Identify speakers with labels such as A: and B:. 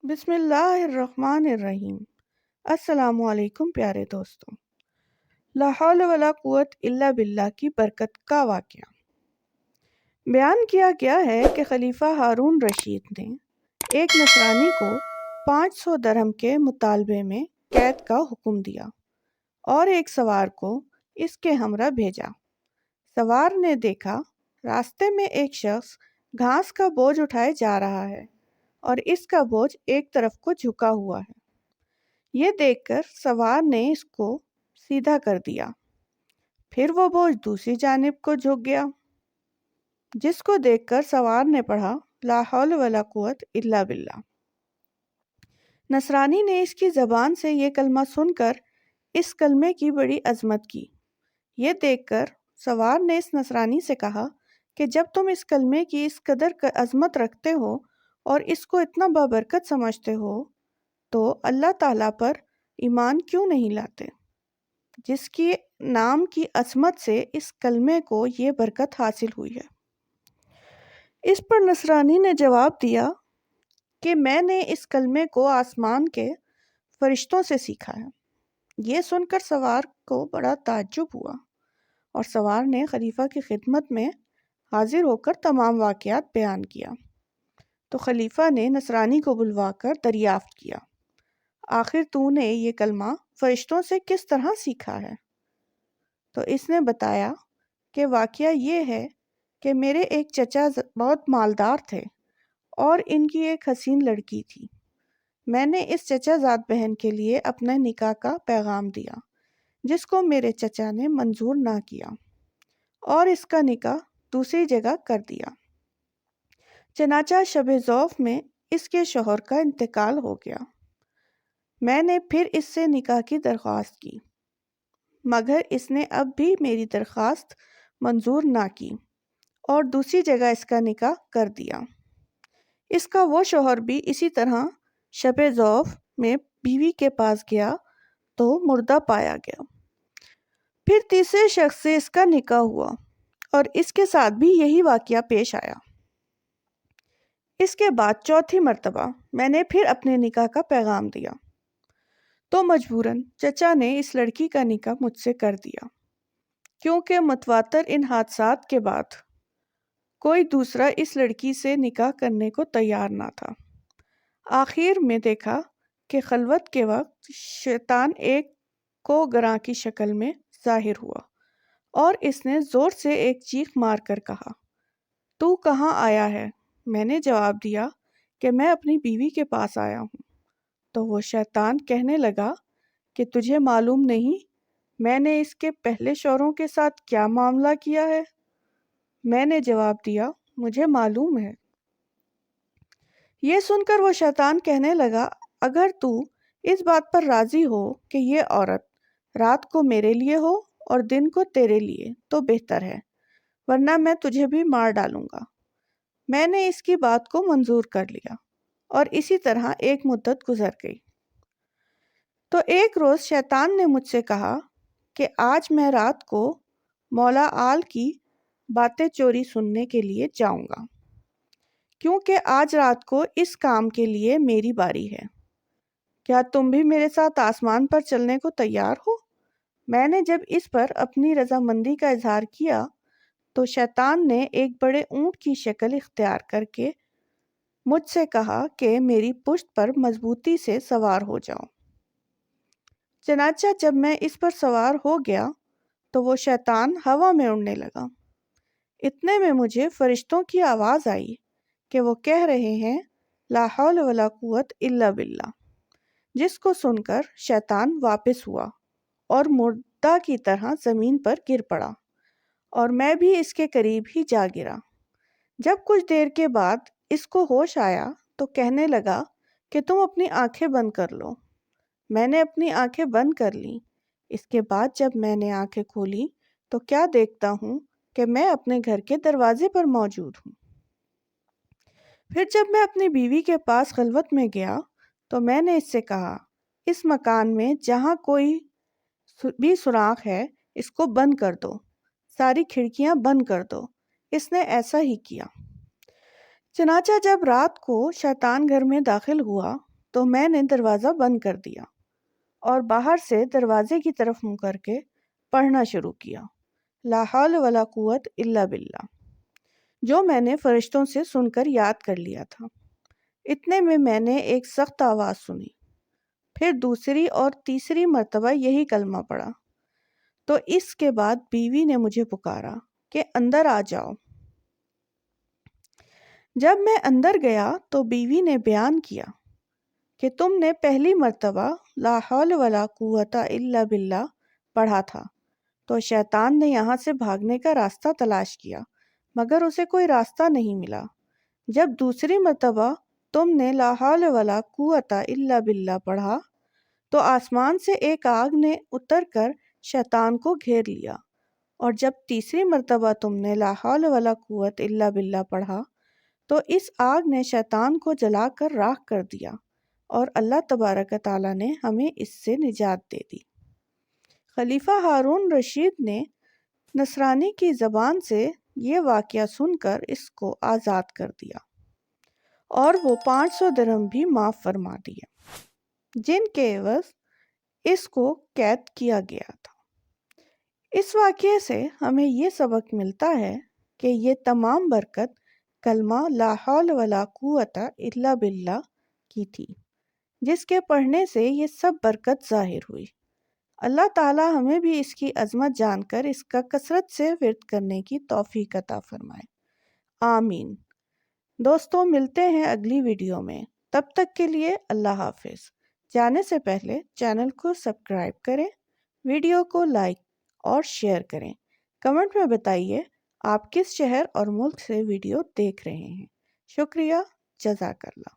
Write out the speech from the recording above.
A: بسم اللہ الرحمن الرحیم۔ السلام علیکم پیارے دوستوں۔ لا حول ولا قوت الا باللہ کی برکت کا واقعہ بیان کیا گیا ہے کہ خلیفہ ہارون رشید نے ایک نصرانی کو 500 درہم کے مطالبے میں قید کا حکم دیا اور ایک سوار کو اس کے ہمراہ بھیجا۔ سوار نے دیکھا راستے میں ایک شخص گھاس کا بوجھ اٹھائے جا رہا ہے اور اس کا بوجھ ایک طرف کو جھکا ہوا ہے۔ یہ دیکھ کر سوار نے اس کو سیدھا کر دیا، پھر وہ بوجھ دوسری جانب کو جھک گیا، جس کو دیکھ کر سوار نے پڑھا لا حول ولا قوت الا باللہ۔ نصرانی نے اس کی زبان سے یہ کلمہ سن کر اس کلمے کی بڑی عظمت کی۔ یہ دیکھ کر سوار نے اس نصرانی سے کہا کہ جب تم اس کلمے کی اس قدر عظمت رکھتے ہو اور اس کو اتنا بابرکت سمجھتے ہو تو اللہ تعالیٰ پر ایمان کیوں نہیں لاتے، جس کی نام کی عظمت سے اس کلمے کو یہ برکت حاصل ہوئی ہے۔ اس پر نصرانی نے جواب دیا کہ میں نے اس کلمے کو آسمان کے فرشتوں سے سیکھا ہے۔ یہ سن کر سوار کو بڑا تعجب ہوا اور سوار نے خلیفہ کی خدمت میں حاضر ہو کر تمام واقعات بیان کیا۔ تو خلیفہ نے نصرانی کو بلوا کر دریافت کیا، آخر تو نے یہ کلمہ فرشتوں سے کس طرح سیکھا ہے؟ تو اس نے بتایا کہ واقعہ یہ ہے کہ میرے ایک چچا بہت مالدار تھے اور ان کی ایک حسین لڑکی تھی۔ میں نے اس چچا زاد بہن کے لیے اپنے نکاح کا پیغام دیا، جس کو میرے چچا نے منظور نہ کیا اور اس کا نکاح دوسری جگہ کر دیا۔ چنانچہ شب ضعف میں اس کے شوہر کا انتقال ہو گیا۔ میں نے پھر اس سے نکاح کی درخواست کی، مگر اس نے اب بھی میری درخواست منظور نہ کی اور دوسری جگہ اس کا نکاح کر دیا۔ اس کا وہ شوہر بھی اسی طرح شب ضعف میں بیوی کے پاس گیا تو مردہ پایا گیا۔ پھر تیسرے شخص سے اس کا نکاح ہوا اور اس کے ساتھ بھی یہی واقعہ پیش آیا۔ اس کے بعد چوتھی مرتبہ میں نے پھر اپنے نکاح کا پیغام دیا تو مجبوراً چچا نے اس لڑکی کا نکاح مجھ سے کر دیا، کیونکہ متواتر ان حادثات کے بعد کوئی دوسرا اس لڑکی سے نکاح کرنے کو تیار نہ تھا۔ آخر میں دیکھا کہ خلوت کے وقت شیطان ایک کو گراں کی شکل میں ظاہر ہوا اور اس نے زور سے ایک چیخ مار کر کہا، تو کہاں آیا ہے؟ میں نے جواب دیا کہ میں اپنی بیوی کے پاس آیا ہوں۔ تو وہ شیطان کہنے لگا کہ تجھے معلوم نہیں میں نے اس کے پہلے شوہروں کے ساتھ کیا معاملہ کیا ہے؟ میں نے جواب دیا مجھے معلوم ہے۔ یہ سن کر وہ شیطان کہنے لگا اگر تو اس بات پر راضی ہو کہ یہ عورت رات کو میرے لیے ہو اور دن کو تیرے لیے تو بہتر ہے، ورنہ میں تجھے بھی مار ڈالوں گا۔ میں نے اس کی بات کو منظور کر لیا اور اسی طرح ایک مدت گزر گئی۔ تو ایک روز شیطان نے مجھ سے کہا کہ آج میں رات کو مولا آل کی باتیں چوری سننے کے لیے جاؤں گا، کیونکہ آج رات کو اس کام کے لیے میری باری ہے۔ کیا تم بھی میرے ساتھ آسمان پر چلنے کو تیار ہو؟ میں نے جب اس پر اپنی رضامندی کا اظہار کیا تو شیطان نے ایک بڑے اونٹ کی شکل اختیار کر کے مجھ سے کہا کہ میری پشت پر مضبوطی سے سوار ہو جاؤ۔ چنانچہ جب میں اس پر سوار ہو گیا تو وہ شیطان ہوا میں اڑنے لگا۔ اتنے میں مجھے فرشتوں کی آواز آئی کہ وہ کہہ رہے ہیں لا حول ولا قوت الا باللہ، جس کو سن کر شیطان واپس ہوا اور مردہ کی طرح زمین پر گر پڑا اور میں بھی اس کے قریب ہی جا گرا۔ جب کچھ دیر کے بعد اس کو ہوش آیا تو کہنے لگا کہ تم اپنی آنکھیں بند کر لو۔ میں نے اپنی آنکھیں بند کر لیں۔ اس کے بعد جب میں نے آنکھیں کھولی تو کیا دیکھتا ہوں کہ میں اپنے گھر کے دروازے پر موجود ہوں۔ پھر جب میں اپنی بیوی کے پاس خلوت میں گیا تو میں نے اس سے کہا اس مکان میں جہاں کوئی بھی سوراخ ہے اس کو بند کر دو، ساری کھڑکیاں بند کر دو۔ اس نے ایسا ہی کیا۔ چنانچہ جب رات کو شیطان گھر میں داخل ہوا تو میں نے دروازہ بند کر دیا اور باہر سے دروازے کی طرف منہ کر کے پڑھنا شروع کیا، لا حول ولا قوت الا باللہ، جو میں نے فرشتوں سے سن کر یاد کر لیا تھا۔ اتنے میں نے ایک سخت آواز سنی، پھر دوسری اور تیسری مرتبہ یہی کلمہ پڑھا، تو اس کے بعد بیوی نے مجھے پکارا کہ اندر آ جاؤ۔ جب میں اندر گیا تو بیوی نے بیان کیا کہ تم نے پہلی مرتبہ لا حول ولا قوت الا باللہ پڑھا تھا، تو شیطان نے یہاں سے بھاگنے کا راستہ تلاش کیا مگر اسے کوئی راستہ نہیں ملا۔ جب دوسری مرتبہ تم نے لا حول ولا قوت الا باللہ پڑھا تو آسمان سے ایک آگ نے اتر کر شیطان کو گھیر لیا، اور جب تیسری مرتبہ تم نے لا حول ولا قوت الا باللہ پڑھا تو اس آگ نے شیطان کو جلا کر راکھ کر دیا، اور اللہ تبارک تعالیٰ نے ہمیں اس سے نجات دے دی۔ خلیفہ ہارون رشید نے نصرانی کی زبان سے یہ واقعہ سن کر اس کو آزاد کر دیا، اور وہ 500 درہم بھی معاف فرما دیے، جن کے عوض اس کو قید کیا گیا تھا۔ اس واقعے سے ہمیں یہ سبق ملتا ہے کہ یہ تمام برکت کلمہ لا حول ولا قوت الا باللہ کی تھی، جس کے پڑھنے سے یہ سب برکت ظاہر ہوئی۔ اللہ تعالیٰ ہمیں بھی اس کی عظمت جان کر اس کا کثرت سے ورد کرنے کی توفیق عطا فرمائے، آمین۔ دوستوں، ملتے ہیں اگلی ویڈیو میں، تب تک کے لیے اللہ حافظ۔ جانے سے پہلے چینل کو سبسکرائب کریں، ویڈیو کو لائک اور شیئر کریں۔ کمنٹ میں بتائیے آپ کس شہر اور ملک سے ویڈیو دیکھ رہے ہیں۔ شکریہ، جزاک اللہ۔